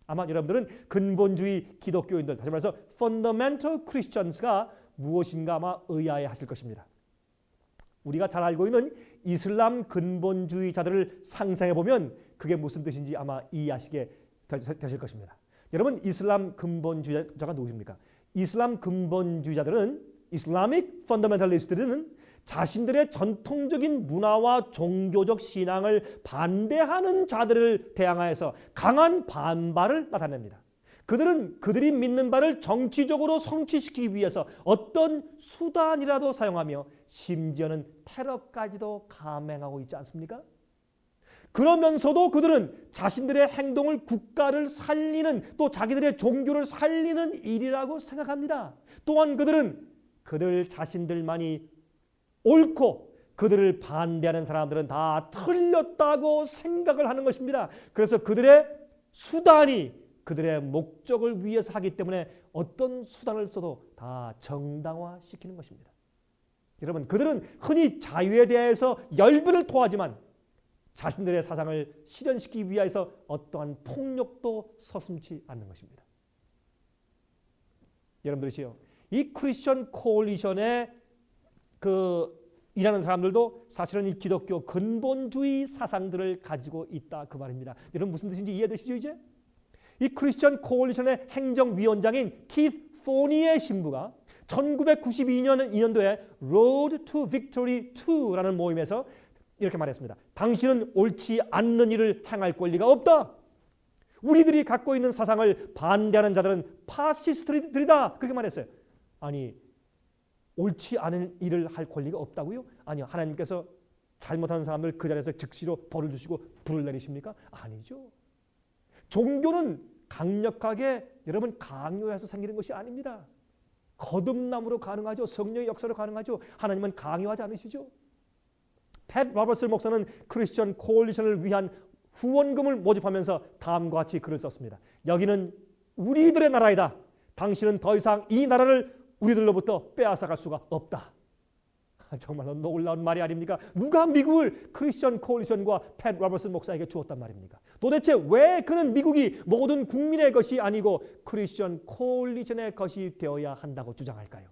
아마 여러분들은 근본주의 기독교인들, 다시 말해서 Fundamental Christians가 무엇인가 아마 의아해하실 것입니다. 우리가 잘 알고 있는 이슬람 근본주의자들을 상상해보면 그게 무슨 뜻인지 아마 이해하시게 되실 것입니다. 여러분 이슬람 근본주의자가 누구십니까? 이슬람 근본주의자들은 Islamic Fundamentalist들은 자신들의 전통적인 문화와 종교적 신앙을 반대하는 자들을 대항하여서 강한 반발을 나타냅니다. 그들은 그들이 믿는 바를 정치적으로 성취시키기 위해서 어떤 수단이라도 사용하며 심지어는 테러까지도 감행하고 있지 않습니까? 그러면서도 그들은 자신들의 행동을 국가를 살리는 또 자기들의 종교를 살리는 일이라고 생각합니다. 또한 그들은 그들 자신들만이 옳고 그들을 반대하는 사람들은 다 틀렸다고 생각을 하는 것입니다. 그래서 그들의 수단이 그들의 목적을 위해서 하기 때문에 어떤 수단을 써도 다 정당화시키는 것입니다. 여러분 그들은 흔히 자유에 대해서 열변을 토하지만 자신들의 사상을 실현시키기 위해서 어떠한 폭력도 서슴지 않는 것입니다. 여러분들이시요, 이 크리스천 코올리션의 일하는 사람들도 사실은 이 기독교 근본주의 사상들을 가지고 있다 그 말입니다. 여러분 무슨 뜻인지 이해되시죠 이제? 이 크리스천 코올리션의 행정위원장인 키스 포니의 신부가 1992년도에 Road to Victory 2라는 모임에서 이렇게 말했습니다. 당신은 옳지 않는 일을 행할 권리가 없다. 우리들이 갖고 있는 사상을 반대하는 자들은 파시스트들이다. 그렇게 말했어요. 아니 옳지 않은 일을 할 권리가 없다고요? 아니요. 하나님께서 잘못하는 사람들 그 자리에서 즉시로 벌을 주시고 불을 내리십니까? 아니죠. 종교는 강력하게 여러분 강요해서 생기는 것이 아닙니다. 거듭남으로 가능하죠. 성령의 역사로 가능하죠. 하나님은 강요하지 않으시죠. 팻 로버츠 목사는 크리스천 코올리션을 위한 후원금을 모집하면서 다음과 같이 글을 썼습니다. 여기는 우리들의 나라이다. 당신은 더 이상 이 나라를 우리들로부터 빼앗아갈 수가 없다. 정말로 놀라운 말이 아닙니까? 누가 미국을 크리스천 코올리션과 팻 로버츠 목사에게 주었단 말입니까? 도대체 왜 그는 미국이 모든 국민의 것이 아니고 크리스천 코올리션의 것이 되어야 한다고 주장할까요?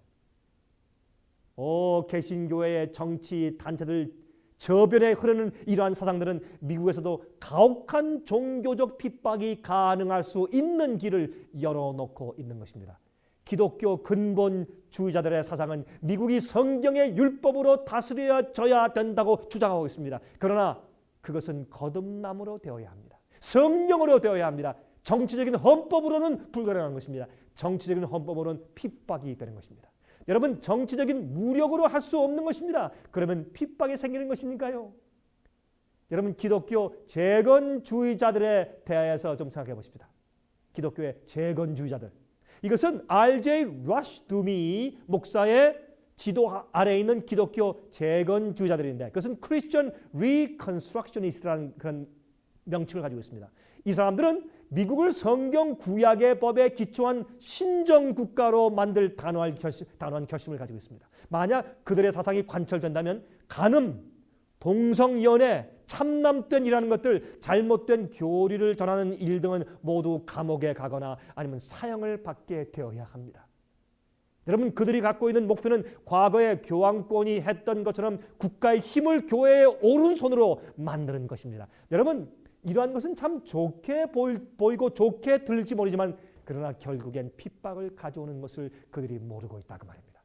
개신교회의 정치 단체들 저변에 흐르는 이러한 사상들은 미국에서도 가혹한 종교적 핍박이 가능할 수 있는 길을 열어놓고 있는 것입니다. 기독교 근본주의자들의 사상은 미국이 성경의 율법으로 다스려져야 된다고 주장하고 있습니다. 그러나 그것은 거듭남으로 되어야 합니다. 성령으로 되어야 합니다. 정치적인 헌법으로는 불가능한 것입니다. 정치적인 헌법으로는 핍박이 되는 것입니다. 여러분, 정치적인 무력으로 할 수 없는 것입니다. 그러면 핍박이 생기는 것입니까요? 여러분, 기독교 재건주의자들에 대해서 좀 생각해 보십시다. 기독교의 재건주의자들. 이것은 R.J. 러쉬두미 목사의 지도 아래에 있는 기독교 재건주의자들인데, 그것은 Christian Reconstructionist라는 그런 명칭을 가지고 있습니다. 이 사람들은 미국을 성경 구약의 법에 기초한 신정국가로 만들 단호한 결심을 가지고 있습니다. 만약 그들의 사상이 관철된다면 간음, 동성연애, 참남된이라는 것들, 잘못된 교리를 전하는 일 등은 모두 감옥에 가거나 아니면 사형을 받게 되어야 합니다. 여러분, 그들이 갖고 있는 목표는 과거의 교황권이 했던 것처럼 국가의 힘을 교회의 오른손으로 만드는 것입니다. 여러분, 이러한 것은 참 좋게 보이고 좋게 들릴지 모르지만 그러나 결국엔 핍박을 가져오는 것을 그들이 모르고 있다 그 말입니다.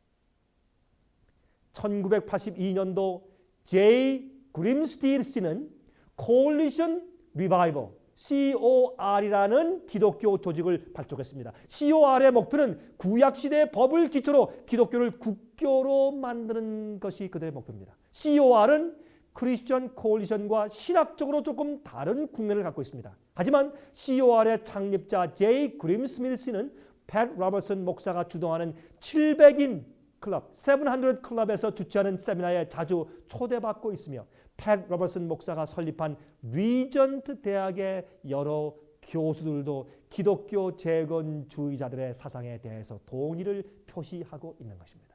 1982년도 제이 그림스틸 씨는 Coalition Revival, COR이라는 기독교 조직을 발족했습니다. COR의 목표는 구약시대의 법을 기초로 기독교를 국교로 만드는 것이 그들의 목표입니다. COR은 크리스천 코올리션과 신학적으로 조금 다른 국면을 갖고 있습니다. 하지만 COR의 창립자 제이 그림 스미스 씨는 팻 로버슨 목사가 주도하는 700인 클럽, 700 클럽에서 주최하는 세미나에 자주 초대받고 있으며 팻 로버슨 목사가 설립한 리전트 대학의 여러 교수들도 기독교 재건주의자들의 사상에 대해서 동의를 표시하고 있는 것입니다.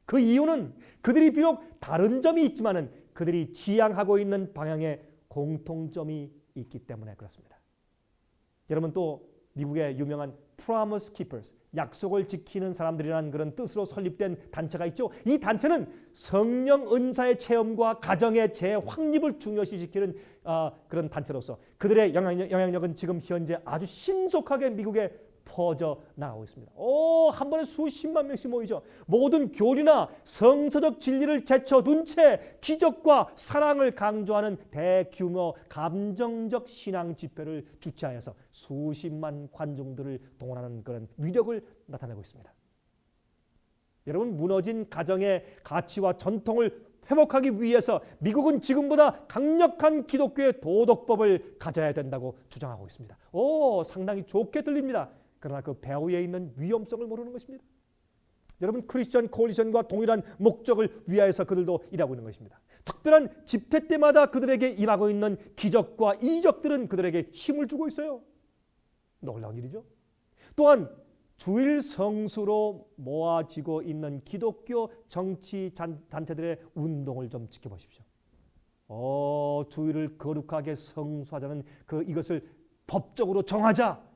그 이유는 그들이 비록 다른 점이 있지만은 그들이 지향하고 있는 방향에 공통점이 있기 때문에 그렇습니다. 여러분, 또 미국의 유명한 Promise Keepers, 약속을 지키는 사람들이라는 그런 뜻으로 설립된 단체가 있죠. 이 단체는 성령 은사의 체험과 가정의 재확립을 중요시시키는 그런 단체로서 그들의 영향력은 지금 현재 아주 신속하게 미국에 퍼져 나가고 있습니다. 한 번에 수십만 명씩 모이죠. 모든 교리나 성서적 진리를 제쳐둔 채 기적과 사랑을 강조하는 대규모 감정적 신앙 집회를 주최하여서 수십만 관중들을 동원하는 그런 위력을 나타내고 있습니다. 여러분, 무너진 가정의 가치와 전통을 회복하기 위해서 미국은 지금보다 강력한 기독교의 도덕법을 가져야 된다고 주장하고 있습니다. 상당히 좋게 들립니다. 그러나 그 배후에 있는 위험성을 모르는 것입니다. 여러분, 크리스천 코올리션과 동일한 목적을 위하여서 그들도 일하고 있는 것입니다. 특별한 집회 때마다 그들에게 임하고 있는 기적과 이적들은 그들에게 힘을 주고 있어요. 놀라운 일이죠. 또한 주일 성수로 모아지고 있는 기독교 정치 단체들의 운동을 좀 지켜보십시오. 주일을 거룩하게 성수하자는 이것을 법적으로 정하자,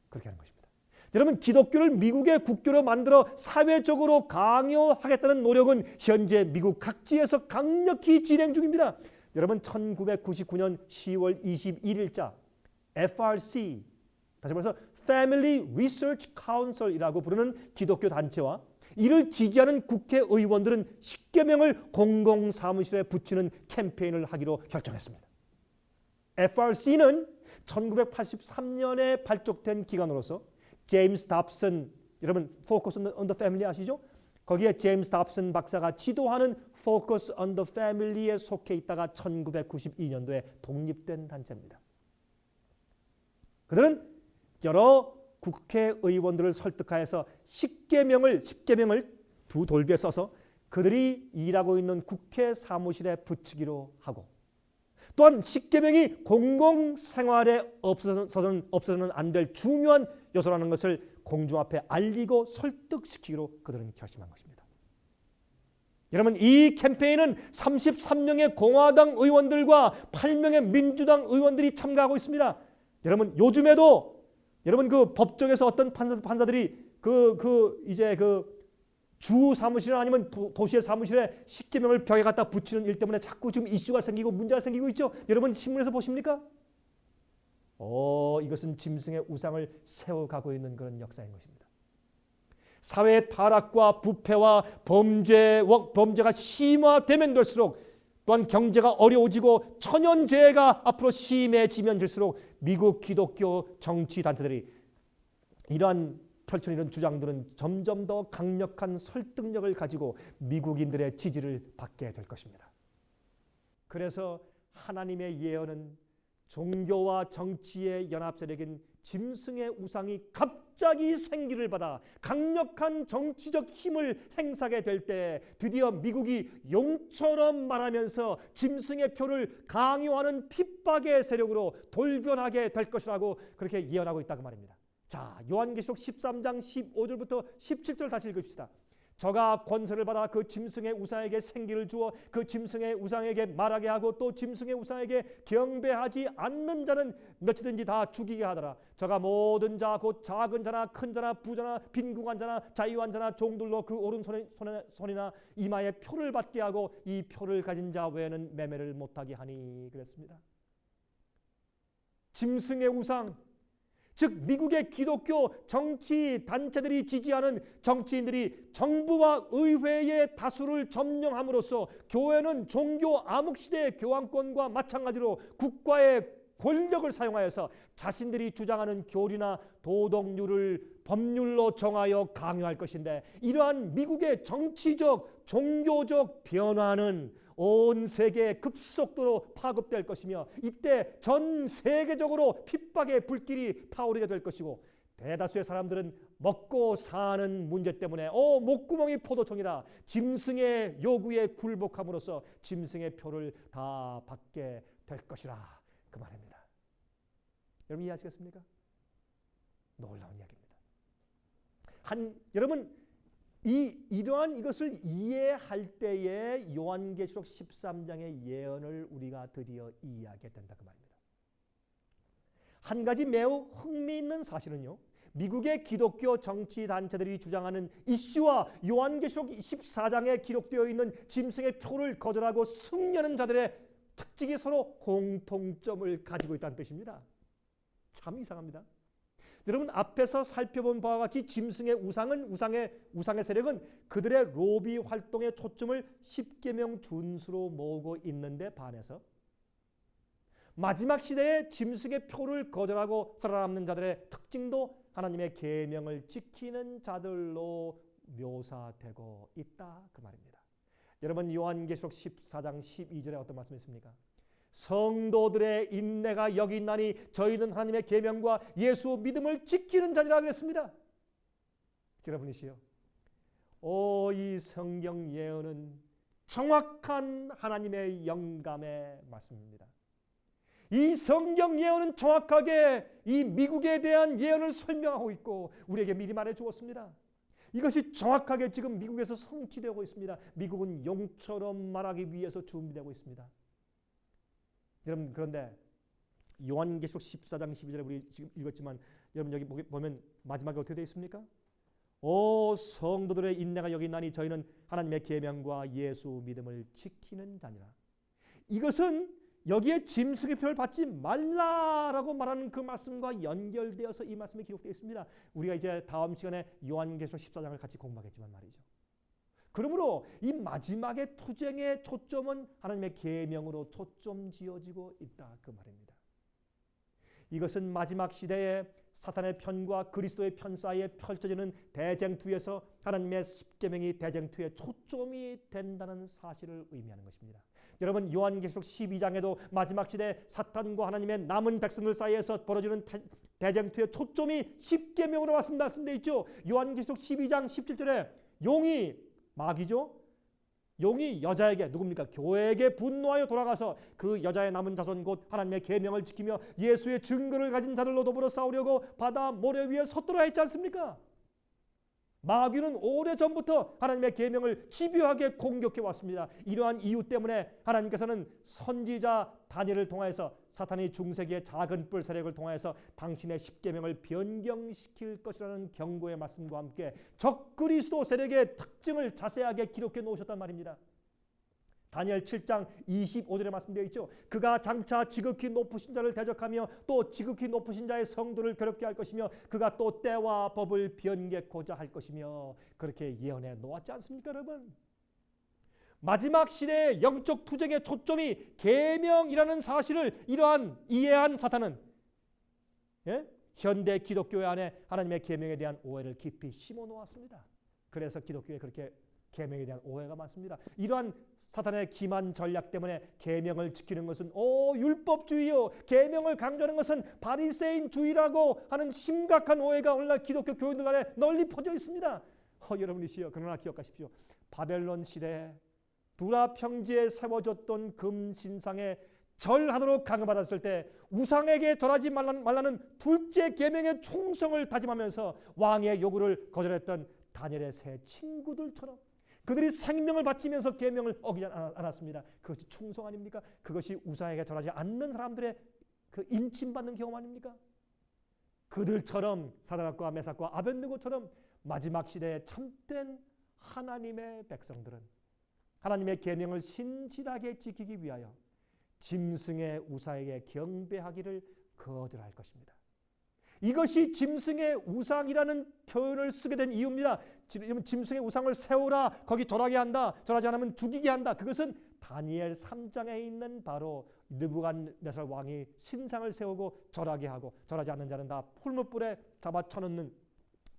그렇게 하는 것입니다. 여러분, 기독교를 미국의 국교로 만들어 사회적으로 강요하겠다는 노력은 현재 미국 각지에서 강력히 진행 중입니다. 여러분, 1999년 10월 21일자 FRC, 다시 말해서 Family Research Council이라고 부르는 기독교 단체와 이를 지지하는 국회의원들은 십계명을 공공사무실에 붙이는 캠페인을 하기로 결정했습니다. FRC는 1983년에 발족된 기관으로서 제임스 답슨, 여러분 Focus on the Family 아시죠? 거기에 제임스 답슨 박사가 지도하는 Focus on the Family에 속해 있다가 1992년도에 독립된 단체입니다. 그들은 여러 국회의원들을 설득하여서 10계명을 두 돌비에 써서 그들이 일하고 있는 국회 사무실에 붙이기로 하고, 또한 10계명이 공공생활에 없어서는 안 될 중요한 요소라는 것을 공중 앞에 알리고 설득시키기로 그들은 결심한 것입니다. 여러분, 이 캠페인은 33명의 공화당 의원들과 8명의 민주당 의원들이 참가하고 있습니다. 여러분, 요즘에도 여러분 그 법정에서 어떤 판사들이 주 사무실이나 아니면 도시의 사무실에 10계명을 벽에 갖다 붙이는 일 때문에 자꾸 지금 이슈가 생기고 문제가 생기고 있죠. 여러분, 신문에서 보십니까? 이것은 짐승의 우상을 세워가고 있는 그런 역사인 것입니다. 사회의 타락과 부패와 범죄가 심화되면 될수록 또한 경제가 어려워지고 천연재해가 앞으로 심해지면 질수록 미국 기독교 정치단체들이 이러한 펼쳐지는 주장들은 점점 더 강력한 설득력을 가지고 미국인들의 지지를 받게 될 것입니다. 그래서 하나님의 예언은 종교와 정치의 연합세력인 짐승의 우상이 갑자기 생기를 받아 강력한 정치적 힘을 행사하게 될 때 드디어 미국이 용처럼 말하면서 짐승의 표를 강요하는 핍박의 세력으로 돌변하게 될 것이라고 그렇게 예언하고 있다고 말입니다. 자, 요한계시록 13장 15절부터 17절 다시 읽읍시다. 저가 권세를 받아 그 짐승의 우상에게 생기를 주어 그 짐승의 우상에게 말하게 하고 또 짐승의 우상에게 경배하지 않는 자는 몇이든지 다 죽이게 하더라. 저가 모든 자 곧 작은 자나 큰 자나 부자나 빈궁한 자나 자유한 자나 종들로 그 오른손이나 이마에 표를 받게 하고 이 표를 가진 자 외에는 매매를 못하게 하니 그랬습니다. 짐승의 우상, 즉 미국의 기독교 정치 단체들이 지지하는 정치인들이 정부와 의회의 다수를 점령함으로써 교회는 종교 암흑시대의 교황권과 마찬가지로 국가의 권력을 사용하여서 자신들이 주장하는 교리나 도덕률을 법률로 정하여 강요할 것인데, 이러한 미국의 정치적 종교적 변화는 온 세계에 급속도로 파급될 것이며 이때 전 세계적으로 핍박의 불길이 타오르게 될 것이고, 대다수의 사람들은 먹고 사는 문제 때문에 목구멍이 포도청이라 짐승의 요구에 굴복함으로써 짐승의 표를 다 받게 될 것이라 그 말입니다. 여러분 이해하시겠습니까? 놀라운 이야기입니다. 여러분 이러한 이것을 이해할 때에 요한계시록 13장의 예언을 우리가 드디어 이해하게 된다 그 말입니다. 한 가지 매우 흥미있는 사실은요, 미국의 기독교 정치 단체들이 주장하는 이슈와 요한계시록 14장에 기록되어 있는 짐승의 표를 거절하고 승리하는 자들의 특징이 서로 공통점을 가지고 있다는 뜻입니다. 참 이상합니다. 여러분 앞에서 살펴본 바와 같이 짐승의 우상의 세력은 그들의 로비 활동의 초점을 십계명 준수로 모으고 있는데 반해서 마지막 시대에 짐승의 표를 거절하고 살아남는 자들의 특징도 하나님의 계명을 지키는 자들로 묘사되고 있다 그 말입니다. 여러분 요한계시록 14장 12절에 어떤 말씀이 있습니까? 성도들의 인내가 여기 있나니 저희는 하나님의 계명과 예수 믿음을 지키는 자니라 그랬습니다. 여러분이시여, 이 성경 예언은 정확한 하나님의 영감의 말씀입니다. 이 성경 예언은 정확하게 이 미국에 대한 예언을 설명하고 있고 우리에게 미리 말해 주었습니다. 이것이 정확하게 지금 미국에서 성취되고 있습니다. 미국은 용처럼 말하기 위해서 준비되고 있습니다. 여러분 그런데 요한계시록 14장 12절에 우리 지금 읽었지만 여러분 여기 보면 마지막에 어떻게 되어 있습니까? 성도들의 인내가 여기 있나니 저희는 하나님의 계명과 예수 믿음을 지키는 자니라. 이것은 여기에 짐승의 표를 받지 말라라고 말하는 그 말씀과 연결되어서 이 말씀이 기록되어 있습니다. 우리가 이제 다음 시간에 요한계시록 14장을 같이 공부하겠지만 말이죠. 그러므로 이 마지막의 투쟁의 초점은 하나님의 계명으로 초점 지어지고 있다 그 말입니다. 이것은 마지막 시대에 사탄의 편과 그리스도의 편 사이에 펼쳐지는 대쟁투에서 하나님의 십계명이 대쟁투의 초점이 된다는 사실을 의미하는 것입니다. 여러분 요한계시록 12장에도 마지막 시대 사탄과 하나님의 남은 백성들 사이에서 벌어지는 대쟁투의 초점이 십계명으로 말씀되어 있죠. 요한계시록 12장 17절에 용이 마귀죠. 용이 여자에게 누굽니까? 교회에게 분노하여 돌아가서 그 여자의 남은 자손 곧 하나님의 계명을 지키며 예수의 증거를 가진 자들로 더불어 싸우려고 바다 모래 위에 섰더라 했지 않습니까? 마귀는 오래전부터 하나님의 계명을 집요하게 공격해 왔습니다. 이러한 이유 때문에 하나님께서는 선지자 다니엘을 통해서 사탄의 중세기의 작은 뿔 세력을 통해서 당신의 십계명을 변경시킬 것이라는 경고의 말씀과 함께 적그리스도 세력의 특징을 자세하게 기록해 놓으셨단 말입니다. 다니엘 7장 25절에 말씀되어 있죠. 그가 장차 지극히 높으신 자를 대적하며 또 지극히 높으신 자의 성도를 괴롭게 할 것이며 그가 또 때와 법을 변개코자 할 것이며 그렇게 예언해 놓았지 않습니까 여러분? 마지막 시대의 영적 투쟁의 초점이 계명이라는 사실을 이해한 사탄은 현대 기독교회 안에 하나님의 계명에 대한 오해를 깊이 심어 놓았습니다. 그래서 기독교에 그렇게 계명에 대한 오해가 많습니다. 이러한 사탄의 기만 전략 때문에 계명을 지키는 것은 율법주의요, 계명을 강조하는 것은 바리새인주의라고 하는 심각한 오해가 오늘날 기독교 교인들 안에 널리 퍼져 있습니다. 여러분이시여, 그러나 기억하십시오. 바벨론 시대에 두라 평지에 세워졌던 금신상에 절하도록 강요받았을 때 우상에게 절하지 말라는 둘째 계명의 충성을 다짐하면서 왕의 요구를 거절했던 다니엘의 세 친구들처럼 그들이 생명을 바치면서 계명을 어기지 않았습니다. 그것이 충성 아닙니까? 그것이 우상에게 절하지 않는 사람들의 그 인침받는 경험 아닙니까? 그들처럼 사드락과 메삭과 아벳느고처럼 마지막 시대에 참된 하나님의 백성들은 하나님의 계명을 신실하게 지키기 위하여 짐승의 우상에게 경배하기를 거절할 것입니다. 이것이 짐승의 우상이라는 표현을 쓰게 된 이유입니다. 짐승의 우상을 세우라, 거기 절하게 한다, 절하지 않으면 죽이게 한다. 그것은 다니엘 3장에 있는 바로 느부갓네살 왕이 신상을 세우고 절하게 하고 절하지 않는 자는 다 풀무불에 잡아 쳐넣는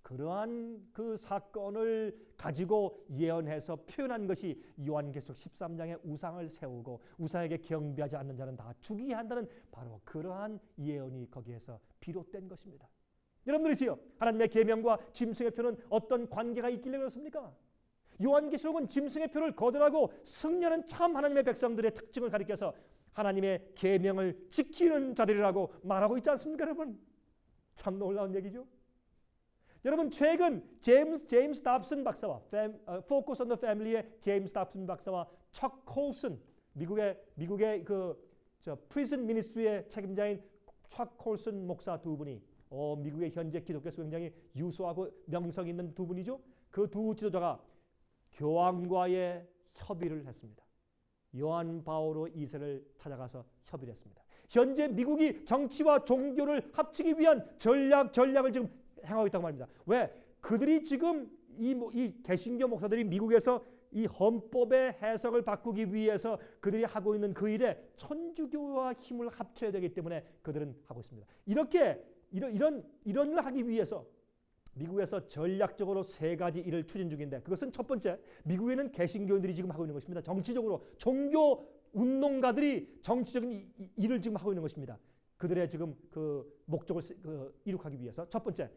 그러한 그 사건을 가지고 예언해서 표현한 것이 요한계시록 13장에 우상을 세우고 우상에게 경배하지 않는 자는 다 죽이게 한다는 바로 그러한 예언이 거기에서 비롯된 것입니다. 여러분들이시여, 하나님의 계명과 짐승의 표는 어떤 관계가 있길래 그렇습니까? 요한계시록은 짐승의 표를 거절하고 승리하는 참 하나님의 백성들의 특징을 가리켜서 하나님의 계명을 지키는 자들이라고 말하고 있지 않습니까, 여러분? 참 놀라운 얘기죠. 여러분, 최근 제임스 답슨 박사와 Focus on the Family의 제임스 답슨 박사와 척 콜슨, 미국의 프리즌 미니스트리의 책임자인 척 콜슨 목사 두 분이 미국의 현재 기독교에서 굉장히 유수하고 명성 있는 두 분이죠. 그 두 지도자가 교황과의 협의를 했습니다. 요한 바오로 2세를 찾아가서 협의를 했습니다. 현재 미국이 정치와 종교를 합치기 위한 전략을 지금 행하고 있다고 말입니다. 왜? 그들이 지금 이 개신교 목사들이 미국에서 이 헌법의 해석을 바꾸기 위해서 그들이 하고 있는 그 일에 천주교와 힘을 합쳐야 되기 때문에 그들은 하고 있습니다. 이런 일을 하기 위해서 미국에서 전략적으로 세 가지 일을 추진 중인데, 그것은 첫 번째, 미국에는 개신교인들이 지금 하고 있는 것입니다. 정치적으로 종교 운동가들이 정치적인 일을 지금 하고 있는 것입니다. 그들의 지금 그 목적을 이룩하기 위해서 첫 번째,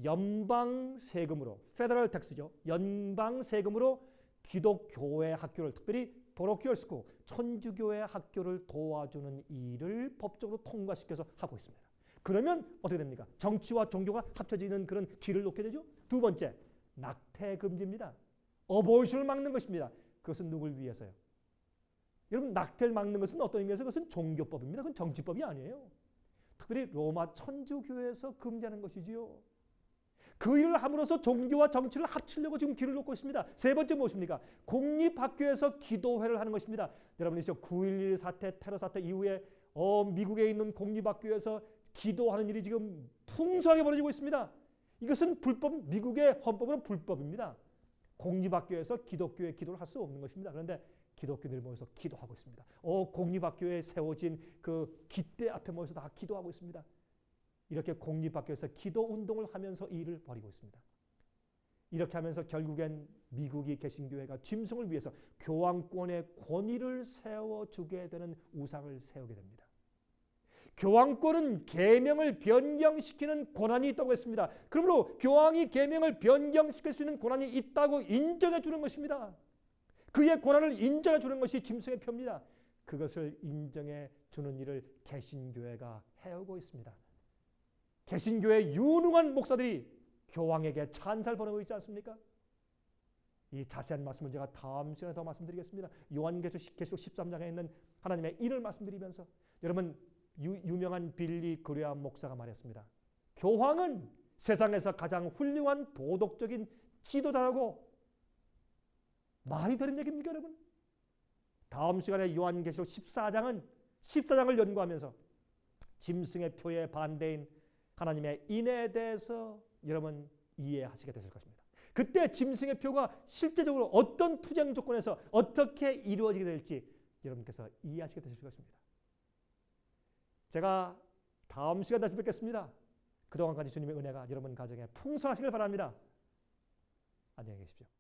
연방 세금으로, 페더럴 텍스죠. 연방 세금으로 기독교회 학교를, 특별히 parochial school, 천주교회 학교를 도와주는 일을 법적으로 통과시켜서 하고 있습니다. 그러면 어떻게 됩니까? 정치와 종교가 합쳐지는 그런 길을 놓게 되죠. 두 번째, 낙태 금지입니다. 어보이션을 막는 것입니다. 그것은 누굴 위해서요? 여러분, 낙태를 막는 것은 어떤 의미에서 그것은 종교법입니다. 그건 정치법이 아니에요. 특별히 로마 천주교에서 금지하는 것이지요. 그 일을 함으로써 종교와 정치를 합치려고 지금 길을 놓고 있습니다. 세 번째 무엇입니까? 공립학교에서 기도회를 하는 것입니다. 여러분이 9.11 사태, 테러 사태 이후에 미국에 있는 공립학교에서 기도하는 일이 지금 풍성하게 벌어지고 있습니다. 이것은 미국의 헌법으로 불법입니다. 공립학교에서 기독교의 기도를 할 수 없는 것입니다. 그런데 기독교인들이 모여서 기도하고 있습니다. 공립학교에 세워진 그 깃대 앞에 모여서 다 기도하고 있습니다. 이렇게 공립학교에서 기도 운동을 하면서 이 일을 벌이고 있습니다. 이렇게 하면서 결국엔 미국이 개신교회가 짐승을 위해서 교황권의 권위를 세워주게 되는 우상을 세우게 됩니다. 교황권은 계명을 변경시키는 권한이 있다고 했습니다. 그러므로 교황이 계명을 변경시킬 수 있는 권한이 있다고 인정해 주는 것입니다. 그의 권한을 인정해 주는 것이 짐승의 표입니다. 그것을 인정해 주는 일을 개신교회가 해오고 있습니다. 개신교회 유능한 목사들이 교황에게 찬사를 보내고 있지 않습니까? 이 자세한 말씀을 제가 다음 시간에 더 말씀드리겠습니다. 요한계시록 13장에 있는 하나님의 일을 말씀드리면서, 여러분, 유명한 빌리 그레암 목사가 말했습니다. 교황은 세상에서 가장 훌륭한 도덕적인 지도자라고 말이 되는 얘기입니까, 여러분? 다음 시간에 요한계시록 14장을 연구하면서 짐승의 표의 반대인 하나님의 인에 대해서 여러분 이해하시게 되실 것입니다. 그때 짐승의 표가 실제적으로 어떤 투쟁 조건에서 어떻게 이루어지게 될지 여러분께서 이해하시게 되실 것입니다. 제가 다음 시간 다시 뵙겠습니다. 그동안까지 주님의 은혜가 여러분 가정에 풍성하시길 바랍니다. 안녕히 계십시오.